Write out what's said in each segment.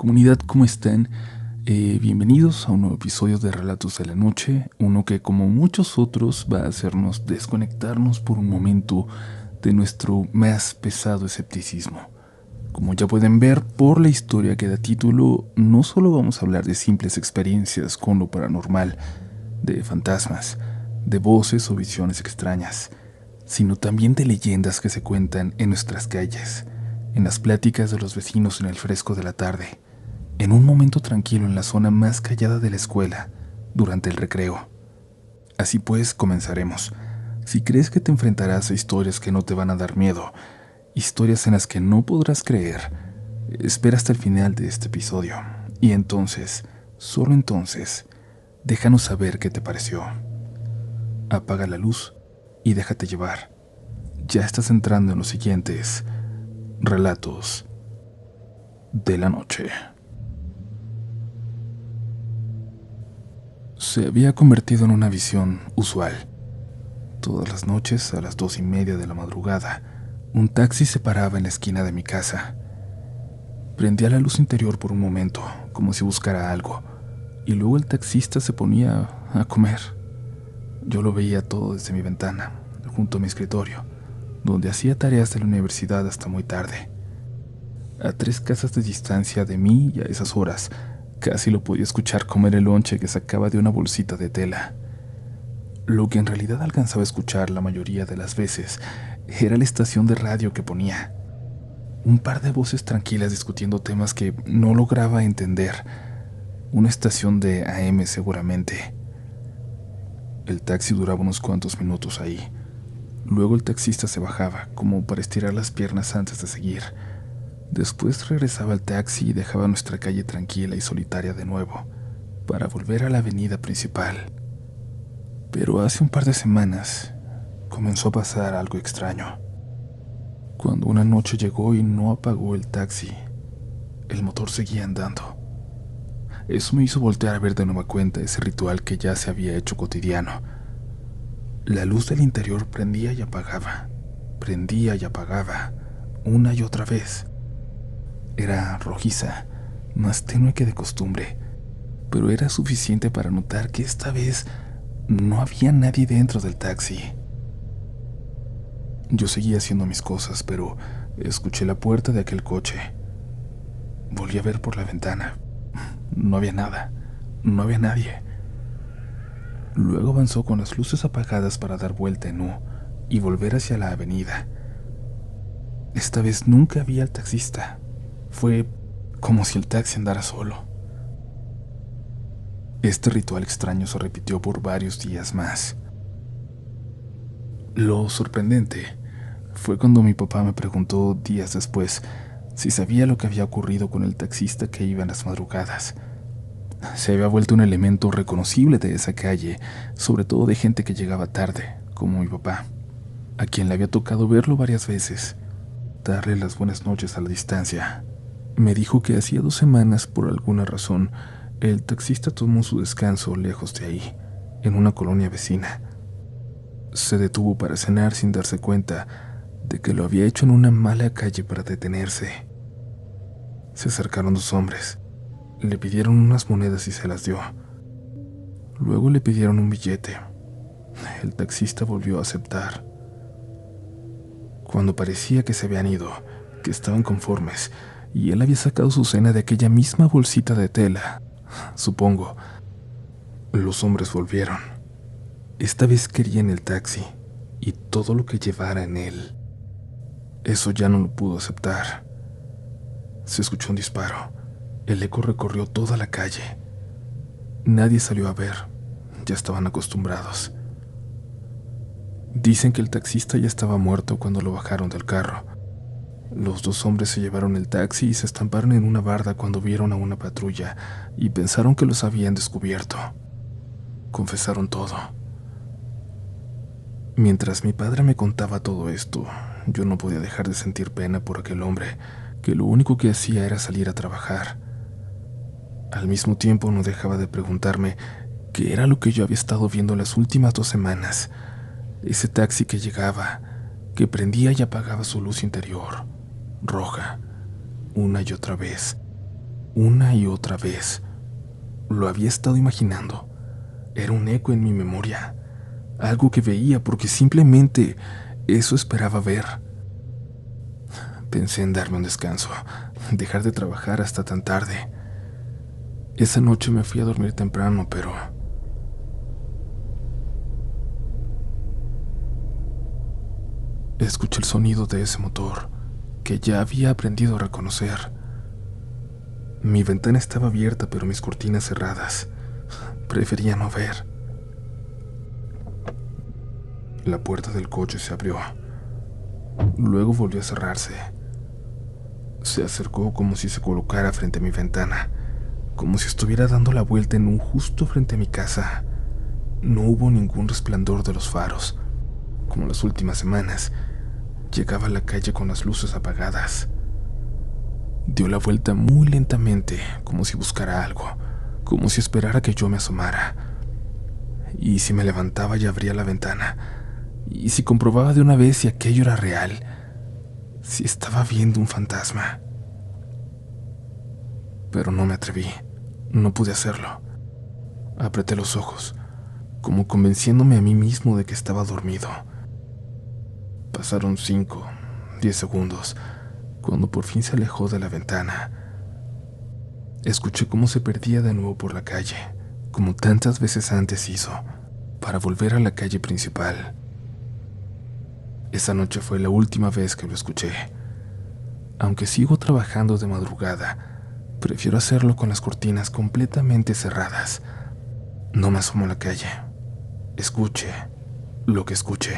Comunidad, ¿cómo están? Bienvenidos a un nuevo episodio de Relatos de la Noche, uno que como muchos otros va a hacernos desconectarnos por un momento de nuestro más pesado escepticismo. Como ya pueden ver por la historia que da título, no solo vamos a hablar de simples experiencias con lo paranormal, de fantasmas, de voces o visiones extrañas, sino también de leyendas que se cuentan en nuestras calles, en las pláticas de los vecinos en el fresco de la tarde, en un momento tranquilo en la zona más callada de la escuela, durante el recreo. Así pues, comenzaremos. Si crees que te enfrentarás a historias que no te van a dar miedo, historias en las que no podrás creer, espera hasta el final de este episodio. Y entonces, solo entonces, déjanos saber qué te pareció. Apaga la luz y déjate llevar. Ya estás entrando en los siguientes relatos de la noche. Se había convertido en una visión usual. Todas las noches, a las 2:30 de la madrugada, un taxi se paraba en la esquina de mi casa. Prendía la luz interior por un momento, como si buscara algo, y luego el taxista se ponía a comer. Yo lo veía todo desde mi ventana, junto a mi escritorio, donde hacía tareas de la universidad hasta muy tarde. A 3 casas de distancia de mí y a esas horas, casi lo podía escuchar comer el lonche que sacaba de una bolsita de tela. Lo que en realidad alcanzaba a escuchar la mayoría de las veces era la estación de radio que ponía. Un par de voces tranquilas discutiendo temas que no lograba entender. Una estación de AM seguramente. El taxi duraba unos cuantos minutos ahí. Luego el taxista se bajaba, como para estirar las piernas antes de seguir. Después regresaba al taxi y dejaba nuestra calle tranquila y solitaria de nuevo, para volver a la avenida principal. Pero hace un par de semanas comenzó a pasar algo extraño. Cuando una noche llegó y no apagó el taxi, el motor seguía andando. Eso me hizo voltear a ver de nueva cuenta ese ritual que ya se había hecho cotidiano. La luz del interior prendía y apagaba, una y otra vez. Era rojiza, más tenue que de costumbre, pero era suficiente para notar que esta vez no había nadie dentro del taxi. Yo seguía haciendo mis cosas, pero escuché la puerta de aquel coche. Volví a ver por la ventana. No había nada, no había nadie. Luego avanzó con las luces apagadas para dar vuelta en U y volver hacia la avenida. Esta vez nunca vi al taxista. Fue como si el taxi andara solo. Este ritual extraño se repitió por varios días más. Lo sorprendente fue cuando mi papá me preguntó días después si sabía lo que había ocurrido con el taxista que iba en las madrugadas. Se había vuelto un elemento reconocible de esa calle, sobre todo de gente que llegaba tarde, como mi papá, a quien le había tocado verlo varias veces, darle las buenas noches a la distancia. Me dijo que hacía 2 semanas, por alguna razón, el taxista tomó su descanso lejos de ahí, en una colonia vecina. Se detuvo para cenar sin darse cuenta de que lo había hecho en una mala calle para detenerse. Se acercaron 2 hombres, le pidieron unas monedas y se las dio. Luego le pidieron un billete. El taxista volvió a aceptar. Cuando parecía que se habían ido, que estaban conformes, y él había sacado su cena de aquella misma bolsita de tela, supongo, los hombres volvieron. Esta vez querían el taxi y todo lo que llevara en él. Eso ya no lo pudo aceptar. Se escuchó un disparo. El eco recorrió toda la calle. Nadie salió a ver. Ya estaban acostumbrados. Dicen que el taxista ya estaba muerto cuando lo bajaron del carro. Los 2 hombres se llevaron el taxi y se estamparon en una barda cuando vieron a una patrulla y pensaron que los habían descubierto. Confesaron todo. Mientras mi padre me contaba todo esto, yo no podía dejar de sentir pena por aquel hombre, que lo único que hacía era salir a trabajar. Al mismo tiempo no dejaba de preguntarme qué era lo que yo había estado viendo las últimas 2 semanas. Ese taxi que llegaba, que prendía y apagaba su luz interior, roja, una y otra vez. una y otra vez. Lo había estado imaginando. Era un eco en mi memoria, algo que veía porque simplemente eso esperaba ver. Pensé en darme un descanso, dejar de trabajar hasta tan tarde. Esa noche me fui a dormir temprano, pero escuché el sonido de ese motor que ya había aprendido a reconocer. Mi ventana estaba abierta, pero mis cortinas cerradas. Prefería no ver. La puerta del coche se abrió. Luego volvió a cerrarse. Se acercó como si se colocara frente a mi ventana, como si estuviera dando la vuelta en un justo frente a mi casa. No hubo ningún resplandor de los faros. Como las últimas semanas, llegaba a la calle con las luces apagadas. Dio la vuelta muy lentamente, como si buscara algo, como si esperara que yo me asomara. Y si me levantaba y abría la ventana, y si comprobaba de una vez si aquello era real, si estaba viendo un fantasma. Pero no me atreví, no pude hacerlo. Apreté los ojos, como convenciéndome a mí mismo de que estaba dormido. Pasaron 5, 10 segundos, cuando por fin se alejó de la ventana. Escuché cómo se perdía de nuevo por la calle, como tantas veces antes hizo, para volver a la calle principal. Esa noche fue la última vez que lo escuché. Aunque sigo trabajando de madrugada, prefiero hacerlo con las cortinas completamente cerradas. No me asomo a la calle. Escuche lo que escuche.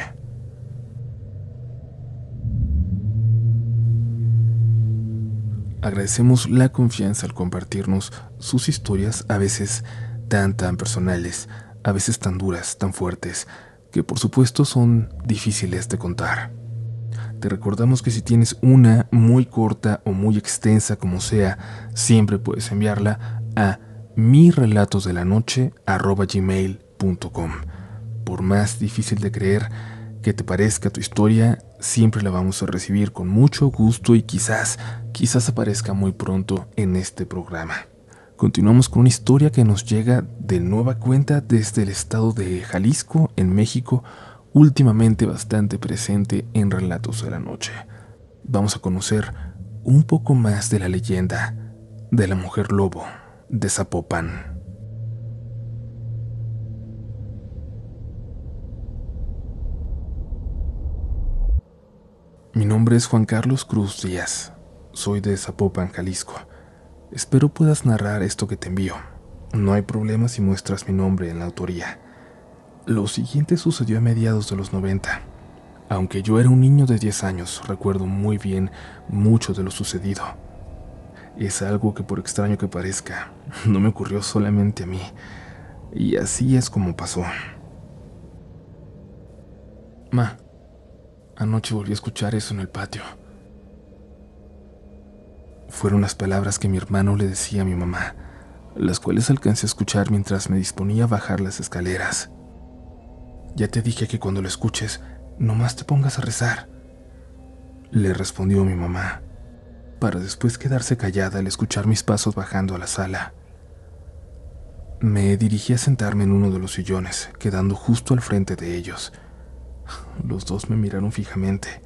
Agradecemos la confianza al compartirnos sus historias, a veces tan personales, a veces tan duras, tan fuertes, que por supuesto son difíciles de contar. Te recordamos que si tienes una muy corta o muy extensa, como sea, siempre puedes enviarla a mirelatosdelanoche@gmail.com. Por más difícil de creer que te parezca tu historia, siempre la vamos a recibir con mucho gusto y quizás aparezca muy pronto en este programa. Continuamos con una historia que nos llega de nueva cuenta desde el estado de Jalisco, en México, últimamente bastante presente en Relatos de la Noche. Vamos a conocer un poco más de la leyenda de la mujer lobo de Zapopan. Mi nombre es Juan Carlos Cruz Díaz. Soy de Zapopan, Jalisco. Espero puedas narrar esto que te envío. No hay problema si muestras mi nombre en la autoría. Lo siguiente sucedió a mediados de los 90. Aunque yo era un niño de 10 años, recuerdo muy bien mucho de lo sucedido. Es algo que, por extraño que parezca, no me ocurrió solamente a mí. Y así es como pasó. Ma, anoche volví a escuchar eso en el patio. Fueron las palabras que mi hermano le decía a mi mamá, las cuales alcancé a escuchar mientras me disponía a bajar las escaleras. Ya te dije que cuando lo escuches, nomás te pongas a rezar, le respondió mi mamá, para después quedarse callada al escuchar mis pasos bajando a la sala. Me dirigí a sentarme en uno de los sillones, quedando justo al frente de ellos. Los dos me miraron fijamente,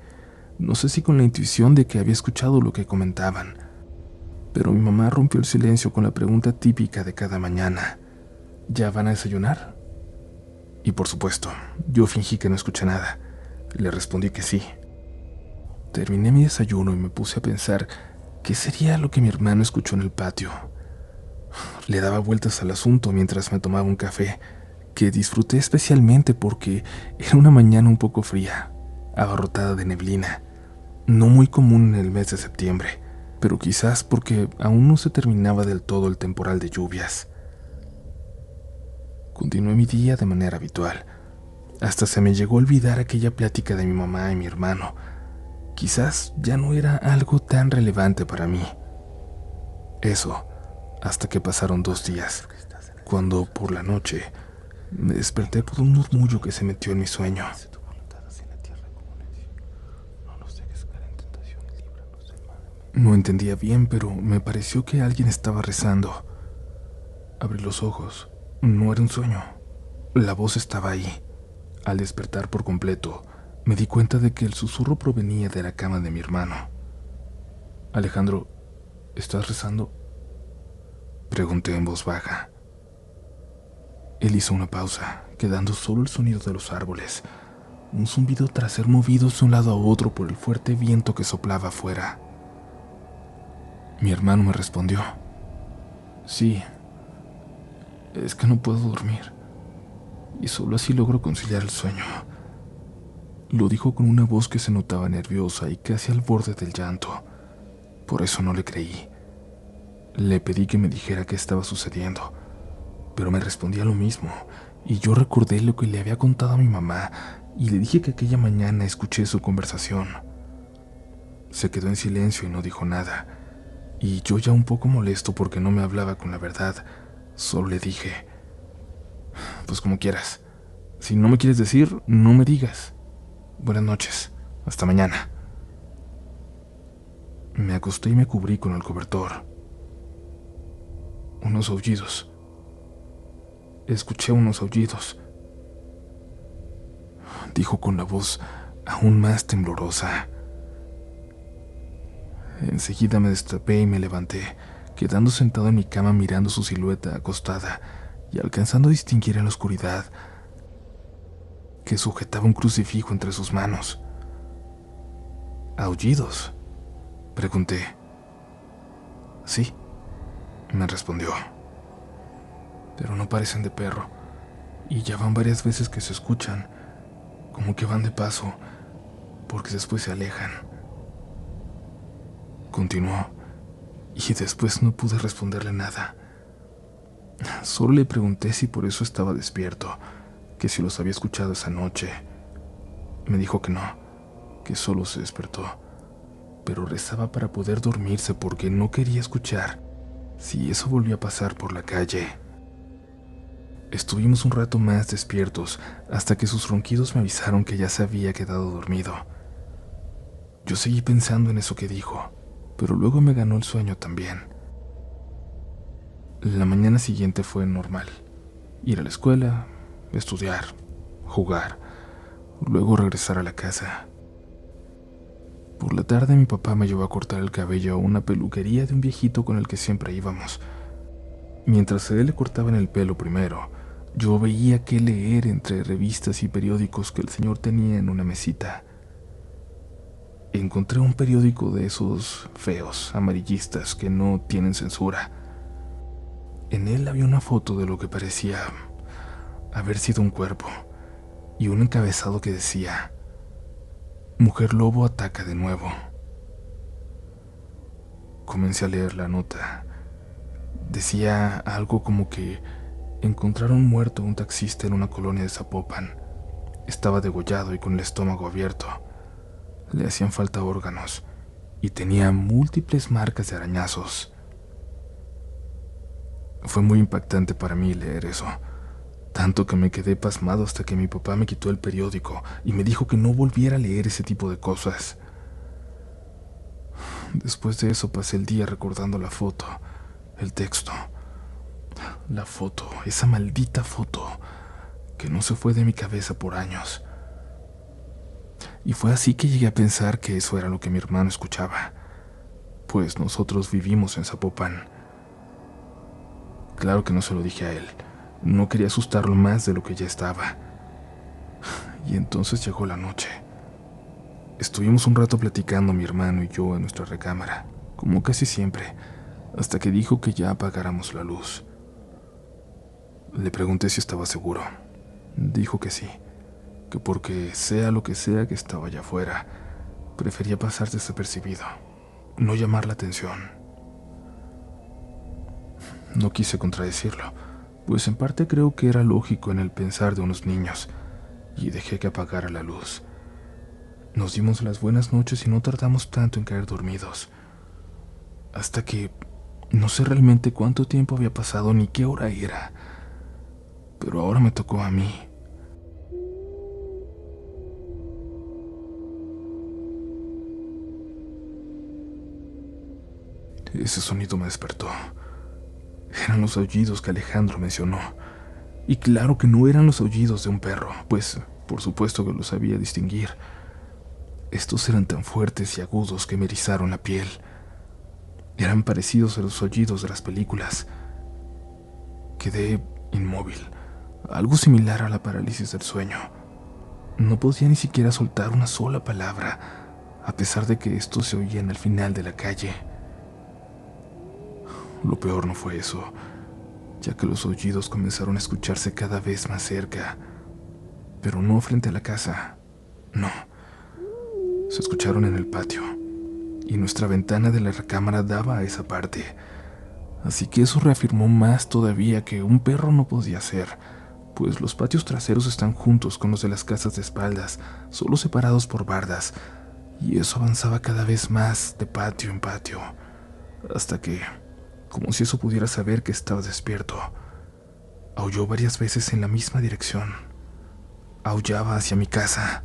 no sé si con la intuición de que había escuchado lo que comentaban, pero mi mamá rompió el silencio con la pregunta típica de cada mañana: ¿ya van a desayunar? Y por supuesto, yo fingí que no escuché nada. Le respondí que sí. Terminé mi desayuno y me puse a pensar qué sería lo que mi hermano escuchó en el patio. Le daba vueltas al asunto mientras me tomaba un café, que disfruté especialmente porque era una mañana un poco fría, abarrotada de neblina, no muy común en el mes de septiembre, pero quizás porque aún no se terminaba del todo el temporal de lluvias. Continué mi día de manera habitual. Hasta se me llegó a olvidar aquella plática de mi mamá y mi hermano. Quizás ya no era algo tan relevante para mí. Eso, hasta que pasaron 2 días, cuando por la noche me desperté por un murmullo que se metió en mi sueño. No entendía bien, pero me pareció que alguien estaba rezando. Abrí los ojos. No era un sueño. La voz estaba ahí. Al despertar por completo, me di cuenta de que el susurro provenía de la cama de mi hermano. Alejandro, ¿estás rezando?, pregunté en voz baja. Él hizo una pausa, quedando solo el sonido de los árboles, un zumbido tras ser movidos de un lado a otro por el fuerte viento que soplaba afuera. Mi hermano me respondió: sí, es que no puedo dormir, y solo así logro conciliar el sueño. Lo dijo con una voz que se notaba nerviosa y casi al borde del llanto. Por eso no le creí. Le pedí que me dijera qué estaba sucediendo, pero me respondía lo mismo, y yo recordé lo que le había contado a mi mamá y le dije que aquella mañana escuché su conversación. Se quedó en silencio y no dijo nada, y yo, ya un poco molesto porque no me hablaba con la verdad, solo le dije: pues como quieras. Si no me quieres decir, no me digas. Buenas noches. Hasta mañana. Me acosté y me cubrí con el cobertor. Unos aullidos. Escuché unos aullidos, dijo con la voz aún más temblorosa. Enseguida me destapé y me levanté, quedando sentado en mi cama mirando su silueta acostada y alcanzando a distinguir en la oscuridad que sujetaba un crucifijo entre sus manos. ¿Aullidos?, pregunté. Sí, me respondió, pero no parecen de perro, y ya van varias veces que se escuchan, como que van de paso, porque después se alejan. Continuó, y después no pude responderle nada. Solo le pregunté si por eso estaba despierto, que si los había escuchado esa noche. Me dijo que no, que solo se despertó, pero rezaba para poder dormirse porque no quería escuchar si eso volvía a pasar por la calle. Estuvimos un rato más despiertos hasta que sus ronquidos me avisaron que ya se había quedado dormido. Yo seguí pensando en eso que dijo, pero luego me ganó el sueño también. La mañana siguiente fue normal: ir a la escuela, estudiar, jugar, luego regresar a la casa. Por la tarde mi papá me llevó a cortar el cabello a una peluquería de un viejito con el que siempre íbamos. Mientras él le cortaba en el pelo primero, yo veía qué leer entre revistas y periódicos que el señor tenía en una mesita. Encontré un periódico de esos feos, amarillistas, que no tienen censura. En él había una foto de lo que parecía haber sido un cuerpo y un encabezado que decía: Mujer lobo ataca de nuevo. Comencé a leer la nota. Decía algo como que encontraron muerto a un taxista en una colonia de Zapopan. Estaba degollado y con el estómago abierto. Le hacían falta órganos y tenía múltiples marcas de arañazos. Fue muy impactante para mí leer eso, tanto que me quedé pasmado hasta que mi papá me quitó el periódico y me dijo que no volviera a leer ese tipo de cosas. Después de eso pasé el día recordando la foto, el texto, la foto, esa maldita foto que no se fue de mi cabeza por años. Y fue así que llegué a pensar que eso era lo que mi hermano escuchaba, pues nosotros vivimos en Zapopan. Claro que no se lo dije a él, no quería asustarlo más de lo que ya estaba. Y entonces llegó la noche. Estuvimos un rato platicando mi hermano y yo en nuestra recámara, como casi siempre, hasta que dijo que ya apagáramos la luz. Le pregunté si estaba seguro. Dijo que sí, que porque sea lo que sea que estaba allá afuera, prefería pasar desapercibido, no llamar la atención. No quise contradecirlo, pues en parte creo que era lógico en el pensar de unos niños, y dejé que apagara la luz. Nos dimos las buenas noches y no tardamos tanto en caer dormidos, hasta que no sé realmente cuánto tiempo había pasado ni qué hora era, pero ahora me tocó a mí. Ese sonido me despertó. Eran los aullidos que Alejandro mencionó. Y claro que no eran los aullidos de un perro, pues por supuesto que los sabía distinguir. Estos eran tan fuertes y agudos que me erizaron la piel. Eran parecidos a los aullidos de las películas. Quedé inmóvil, algo similar a la parálisis del sueño. No podía ni siquiera soltar una sola palabra, a pesar de que esto se oía en el final de la calle. Lo peor no fue eso, ya que los aullidos comenzaron a escucharse cada vez más cerca, pero no frente a la casa, no. Se escucharon en el patio, y nuestra ventana de la recámara daba a esa parte, así que eso reafirmó más todavía que un perro no podía ser, pues los patios traseros están juntos con los de las casas de espaldas, solo separados por bardas, y eso avanzaba cada vez más de patio en patio, hasta que, como si eso pudiera saber que estaba despierto, aulló varias veces en la misma dirección. Aullaba hacia mi casa.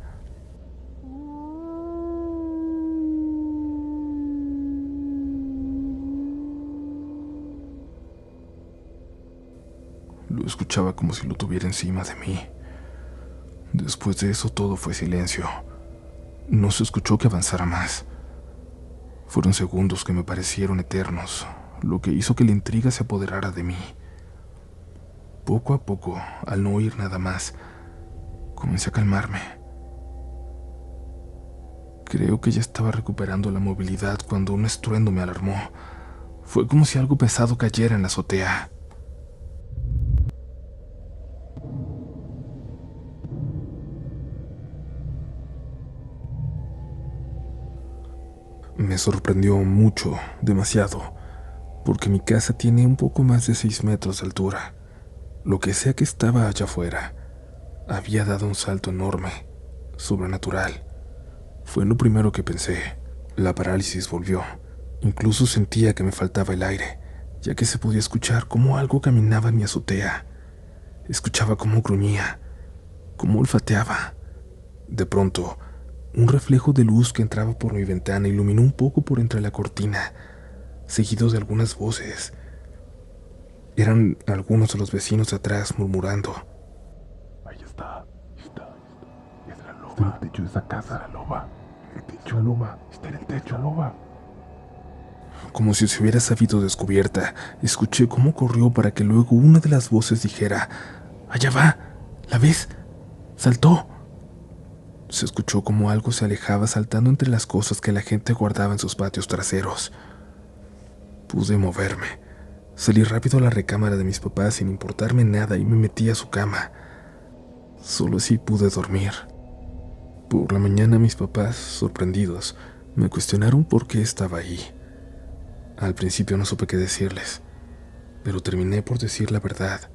Lo escuchaba como si lo tuviera encima de mí. Después de eso todo fue silencio. No se escuchó que avanzara más. Fueron segundos que me parecieron eternos, lo que hizo que la intriga se apoderara de mí. Poco a poco, al no oír nada más, comencé a calmarme. Creo que ya estaba recuperando la movilidad cuando un estruendo me alarmó. Fue como si algo pesado cayera en la azotea. Me sorprendió mucho, demasiado, porque mi casa tiene un poco más de 6 metros de altura. Lo que sea que estaba allá afuera, había dado un salto enorme, sobrenatural. Fue lo primero que pensé. La parálisis volvió. Incluso sentía que me faltaba el aire, ya que se podía escuchar cómo algo caminaba en mi azotea. Escuchaba cómo gruñía, cómo olfateaba. De pronto, un reflejo de luz que entraba por mi ventana iluminó un poco por entre la cortina, seguido de algunas voces. Eran algunos de los vecinos de atrás murmurando. Ahí está. Es la loba. Está en el techo de esa casa. La loba. En el techo, la loba. Está en el techo, la loba. Como si se hubiera sabido descubierta, escuché cómo corrió para que luego una de las voces dijera: «Allá va, ¿la ves? ¡Saltó!». Se escuchó como algo se alejaba saltando entre las cosas que la gente guardaba en sus patios traseros. Pude moverme. Salí rápido a la recámara de mis papás sin importarme nada y me metí a su cama. Solo así pude dormir. Por la mañana mis papás, sorprendidos, me cuestionaron por qué estaba ahí. Al principio no supe qué decirles, pero terminé por decir la verdad.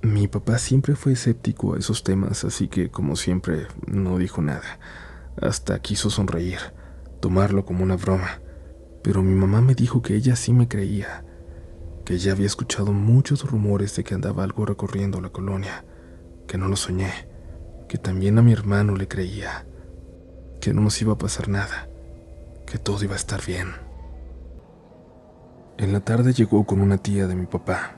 Mi papá siempre fue escéptico a esos temas, así que, como siempre, no dijo nada. Hasta quiso sonreír, tomarlo como una broma. Pero mi mamá me dijo que ella sí me creía, que ya había escuchado muchos rumores de que andaba algo recorriendo la colonia, que no lo soñé, que también a mi hermano le creía, que no nos iba a pasar nada, que todo iba a estar bien. En la tarde llegó con una tía de mi papá.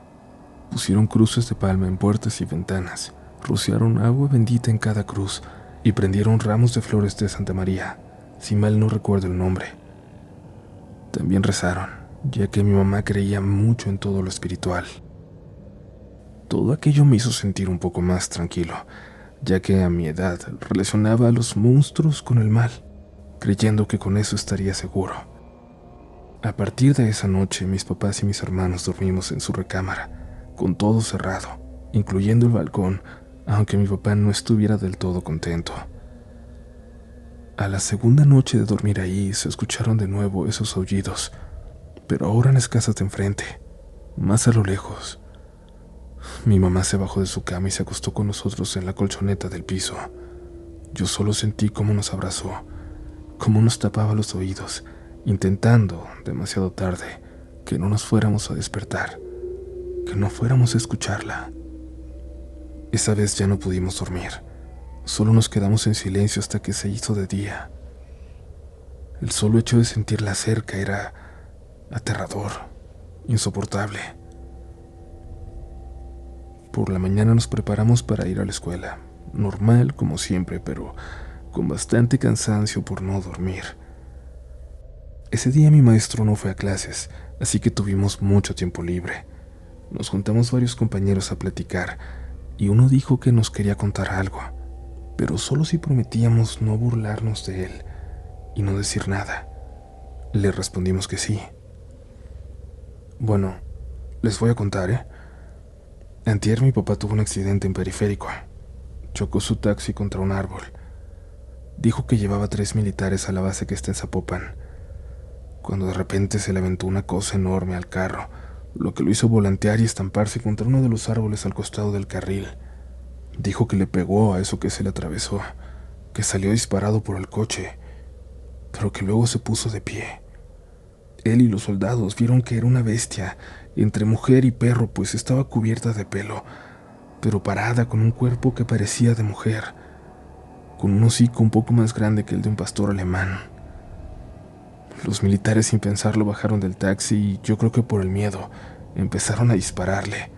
Pusieron cruces de palma en puertas y ventanas, rociaron agua bendita en cada cruz y prendieron ramos de flores de Santa María, si mal no recuerdo el nombre. También rezaron, ya que mi mamá creía mucho en todo lo espiritual. Todo aquello me hizo sentir un poco más tranquilo, ya que a mi edad relacionaba a los monstruos con el mal, creyendo que con eso estaría seguro. A partir de esa noche, mis papás y mis hermanos dormimos en su recámara, con todo cerrado, incluyendo el balcón, aunque mi papá no estuviera del todo contento. A la segunda noche de dormir ahí se escucharon de nuevo esos aullidos, pero ahora en las casas de enfrente, más a lo lejos. Mi mamá se bajó de su cama y se acostó con nosotros en la colchoneta del piso. Yo solo sentí cómo nos abrazó, cómo nos tapaba los oídos, intentando, demasiado tarde, que no nos fuéramos a despertar, que no fuéramos a escucharla. Esa vez ya no pudimos dormir. Solo nos quedamos en silencio hasta que se hizo de día. El solo hecho de sentirla cerca era aterrador, insoportable. Por la mañana nos preparamos para ir a la escuela, normal como siempre, pero con bastante cansancio por no dormir. Ese día mi maestro no fue a clases, así que tuvimos mucho tiempo libre. Nos juntamos varios compañeros a platicar y uno dijo que nos quería contar algo, pero solo si prometíamos no burlarnos de él y no decir nada. Le respondimos que sí. Bueno, les voy a contar, Antier mi papá tuvo un accidente en Periférico. Chocó su taxi contra un árbol. Dijo que llevaba 3 militares a la base que está en Zapopan, cuando de repente se le aventó una cosa enorme al carro, lo que lo hizo volantear y estamparse contra uno de los árboles al costado del carril. Dijo que le pegó a eso que se le atravesó, que salió disparado por el coche, pero que luego se puso de pie. Él y los soldados vieron que era una bestia, entre mujer y perro, pues estaba cubierta de pelo, pero parada con un cuerpo que parecía de mujer, con un hocico un poco más grande que el de un pastor alemán. Los militares, sin pensarlo, bajaron del taxi y yo creo que por el miedo empezaron a dispararle.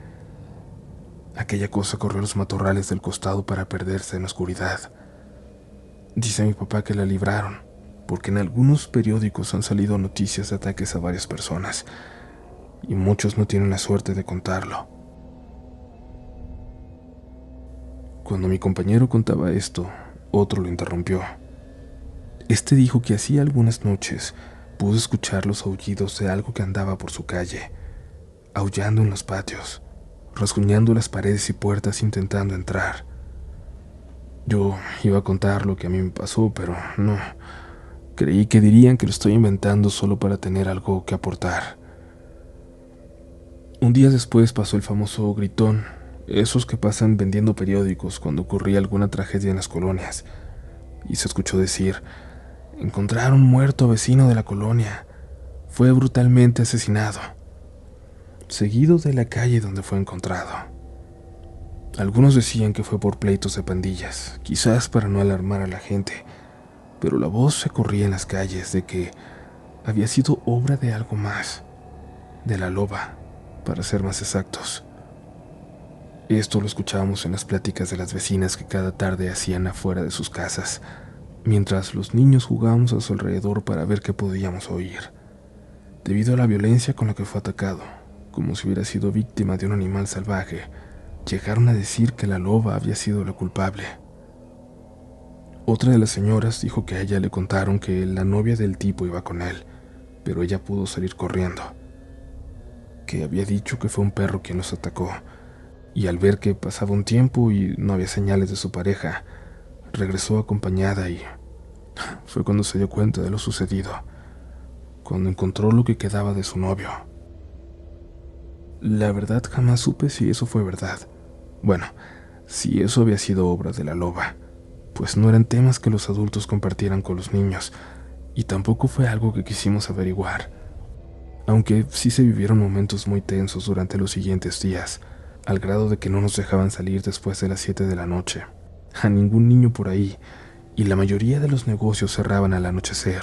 Aquella cosa corrió los matorrales del costado para perderse en la oscuridad. Dice mi papá que la libraron, porque en algunos periódicos han salido noticias de ataques a varias personas, y muchos no tienen la suerte de contarlo. Cuando mi compañero contaba esto, otro lo interrumpió. Este dijo que hacía algunas noches pudo escuchar los aullidos de algo que andaba por su calle, aullando en los patios, rasguñando las paredes y puertas intentando entrar. Yo iba a contar lo que a mí me pasó, pero no. Creí que dirían que lo estoy inventando solo para tener algo que aportar. Un día después pasó el famoso gritón, esos que pasan vendiendo periódicos cuando ocurría alguna tragedia en las colonias, y se escuchó decir: encontraron muerto a vecino de la colonia, fue brutalmente asesinado, seguido de la calle donde fue encontrado. Algunos decían que fue por pleitos de pandillas, quizás para no alarmar a la gente, pero la voz se corría en las calles de que había sido obra de algo más, de la loba, para ser más exactos. Esto lo escuchábamos en las pláticas de las vecinas que cada tarde hacían afuera de sus casas, mientras los niños jugábamos a su alrededor para ver qué podíamos oír. Debido a la violencia con la que fue atacado, como si hubiera sido víctima de un animal salvaje, llegaron a decir que la loba había sido la culpable. Otra de las señoras dijo que a ella le contaron que la novia del tipo iba con él, pero ella pudo salir corriendo, que había dicho que fue un perro quien los atacó, y al ver que pasaba un tiempo y no había señales de su pareja, regresó acompañada y fue cuando se dio cuenta de lo sucedido, cuando encontró lo que quedaba de su novio. La verdad jamás supe si eso fue verdad. Bueno, si eso había sido obra de la loba, pues no eran temas que los adultos compartieran con los niños, y tampoco fue algo que quisimos averiguar, aunque sí se vivieron momentos muy tensos durante los siguientes días, al grado de que no nos dejaban salir después de las 7 de la noche, a ningún niño por ahí, y la mayoría de los negocios cerraban al anochecer.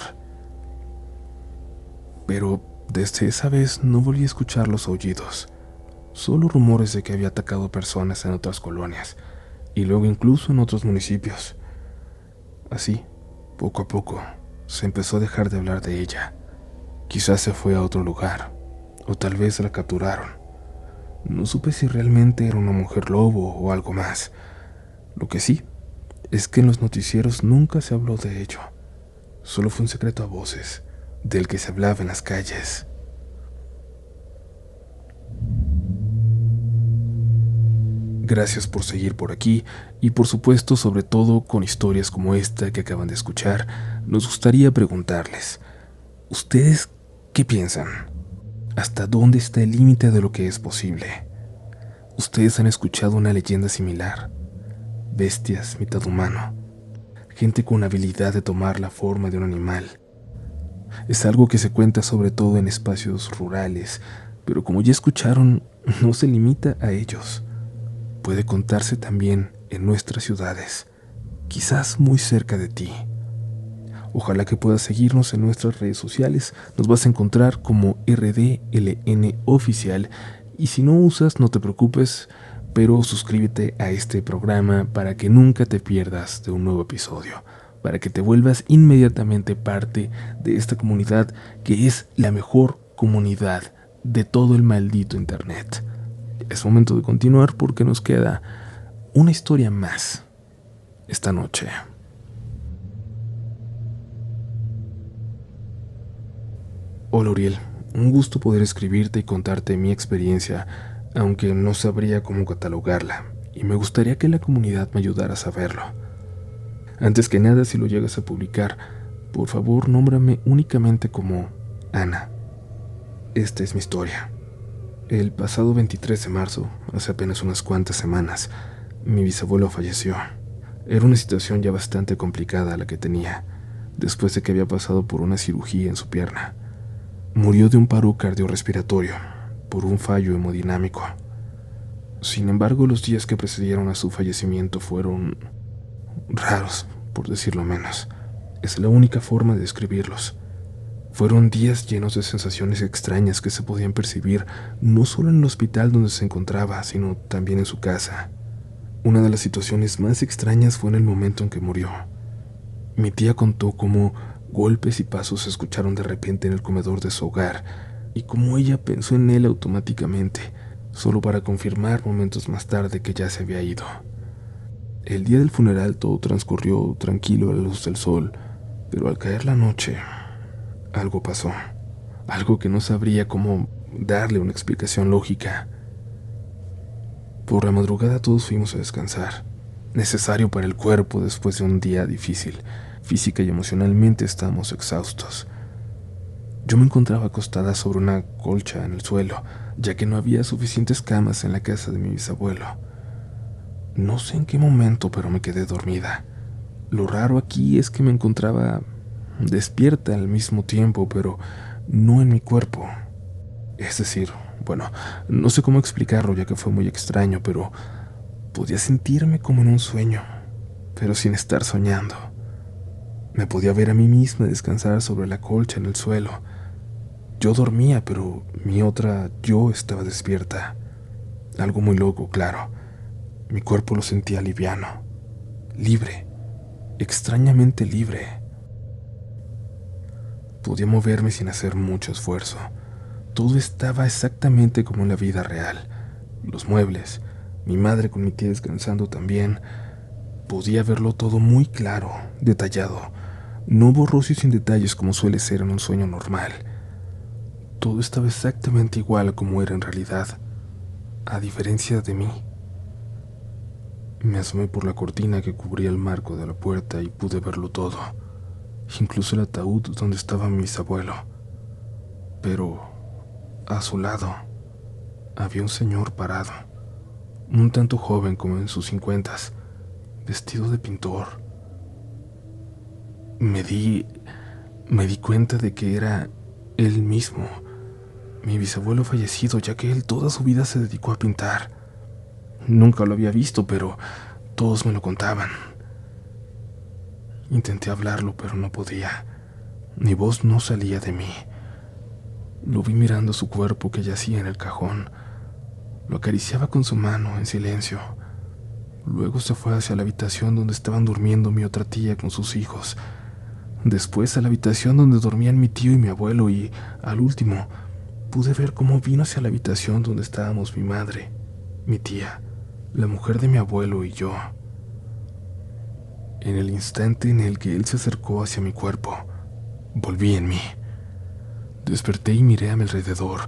Pero desde esa vez no volví a escuchar los aullidos, solo rumores de que había atacado personas en otras colonias, y luego incluso en otros municipios. Así, poco a poco, se empezó a dejar de hablar de ella. Quizás se fue a otro lugar, o tal vez la capturaron. No supe si realmente era una mujer lobo o algo más. Lo que sí es que en los noticieros nunca se habló de ello. Solo fue un secreto a voces, del que se hablaba en las calles. Gracias por seguir por aquí y por supuesto, sobre todo con historias como esta que acaban de escuchar, nos gustaría preguntarles, ¿ustedes qué piensan? ¿Hasta dónde está el límite de lo que es posible? ¿Ustedes han escuchado una leyenda similar? Bestias mitad humano, gente con habilidad de tomar la forma de un animal. Es algo que se cuenta sobre todo en espacios rurales, pero como ya escucharon, no se limita a ellos. Puede contarse también en nuestras ciudades, quizás muy cerca de ti. Ojalá que puedas seguirnos en nuestras redes sociales. Nos vas a encontrar como RDLN Oficial. Y si no usas, no te preocupes, pero suscríbete a este programa para que nunca te pierdas de un nuevo episodio, para que te vuelvas inmediatamente parte de esta comunidad que es la mejor comunidad de todo el maldito internet. Es momento de continuar porque nos queda una historia más esta noche. Hola Uriel, un gusto poder escribirte y contarte mi experiencia, aunque no sabría cómo catalogarla, y me gustaría que la comunidad me ayudara a saberlo. Antes que nada, si lo llegas a publicar, por favor nómbrame únicamente como Ana. Esta es mi historia. El pasado 23 de marzo, hace apenas unas cuantas semanas, mi bisabuelo falleció. Era una situación ya bastante complicada la que tenía, después de que había pasado por una cirugía en su pierna. Murió de un paro cardiorrespiratorio, por un fallo hemodinámico. Sin embargo, los días que precedieron a su fallecimiento fueron raros, por decirlo menos. Es la única forma de describirlos. Fueron días llenos de sensaciones extrañas que se podían percibir no solo en el hospital donde se encontraba, sino también en su casa. Una de las situaciones más extrañas fue en el momento en que murió. Mi tía contó cómo golpes y pasos se escucharon de repente en el comedor de su hogar, y cómo ella pensó en él automáticamente, solo para confirmar momentos más tarde que ya se había ido. El día del funeral todo transcurrió tranquilo a la luz del sol, pero al caer la noche, algo pasó, algo que no sabría cómo darle una explicación lógica. Por la madrugada todos fuimos a descansar, necesario para el cuerpo después de un día difícil. Física y emocionalmente estábamos exhaustos. Yo me encontraba acostada sobre una colcha en el suelo, ya que no había suficientes camas en la casa de mi bisabuelo. No sé en qué momento, pero me quedé dormida. Lo raro aquí es que me encontraba despierta al mismo tiempo, pero no en mi cuerpo. Es decir, bueno, no sé cómo explicarlo ya que fue muy extraño, pero podía sentirme como en un sueño, pero sin estar soñando. Me podía ver a mí misma descansar sobre la colcha en el suelo. Yo dormía, pero mi otra yo estaba despierta. Algo muy loco, claro. Mi cuerpo lo sentía liviano, libre, extrañamente libre. Podía moverme sin hacer mucho esfuerzo. Todo estaba exactamente como en la vida real. Los muebles, mi madre con mi tía descansando también. Podía verlo todo muy claro, detallado. No borroso y sin detalles como suele ser en un sueño normal. Todo estaba exactamente igual a como era en realidad, a diferencia de mí. Me asomé por la cortina que cubría el marco de la puerta y pude verlo todo, incluso el ataúd donde estaba mi bisabuelo. Pero a su lado había un señor parado, un tanto joven como en sus 50s, vestido de pintor. Me di cuenta de que era él mismo, mi bisabuelo fallecido, ya que él toda su vida se dedicó a pintar. Nunca lo había visto, pero todos me lo contaban. Intenté hablarlo, pero no podía. Mi voz no salía de mí. Lo vi mirando su cuerpo que yacía en el cajón. Lo acariciaba con su mano en silencio. Luego se fue hacia la habitación donde estaban durmiendo mi otra tía con sus hijos. Después a la habitación donde dormían mi tío y mi abuelo, y al último pude ver cómo vino hacia la habitación donde estábamos mi madre, mi tía, la mujer de mi abuelo y yo. En el instante en el que él se acercó hacia mi cuerpo, volví en mí. Desperté y miré a mi alrededor.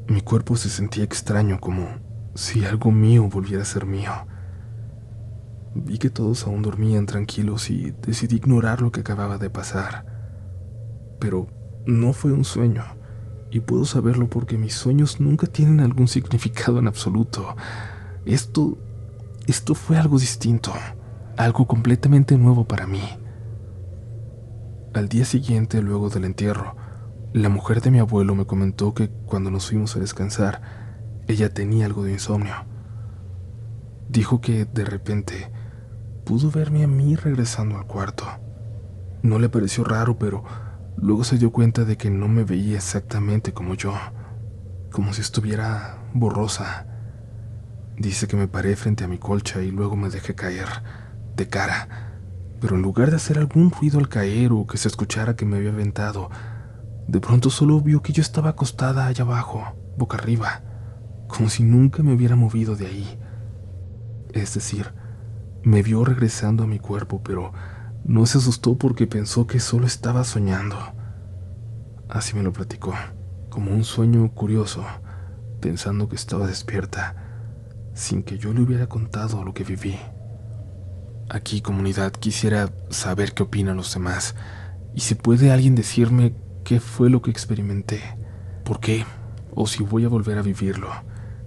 Mi cuerpo se sentía extraño, como si algo mío volviera a ser mío. Vi que todos aún dormían tranquilos y decidí ignorar lo que acababa de pasar. Pero no fue un sueño, y puedo saberlo porque mis sueños nunca tienen algún significado en absoluto. Esto fue algo distinto, algo completamente nuevo para mí. Al día siguiente, luego del entierro, la mujer de mi abuelo me comentó que cuando nos fuimos a descansar, ella tenía algo de insomnio. Dijo que de repente pudo verme a mí regresando al cuarto. No le pareció raro, pero luego se dio cuenta de que no me veía exactamente como yo, como si estuviera borrosa. Dice que me paré frente a mi colcha y luego me dejé caer, de cara, pero en lugar de hacer algún ruido al caer o que se escuchara que me había aventado, de pronto solo vio que yo estaba acostada allá abajo, boca arriba, como si nunca me hubiera movido de ahí. Es decir, me vio regresando a mi cuerpo, pero no se asustó porque pensó que solo estaba soñando. Así me lo platicó, como un sueño curioso, pensando que estaba despierta, sin que yo le hubiera contado lo que viví. Aquí, comunidad, quisiera saber qué opinan los demás, y si puede alguien decirme qué fue lo que experimenté, por qué, o si voy a volver a vivirlo,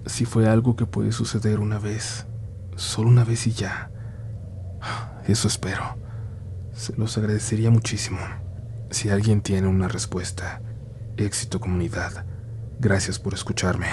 si fue algo que puede suceder una vez, solo una vez y ya. Eso espero. Se los agradecería muchísimo. Si alguien tiene una respuesta. Éxito, comunidad. Gracias por escucharme.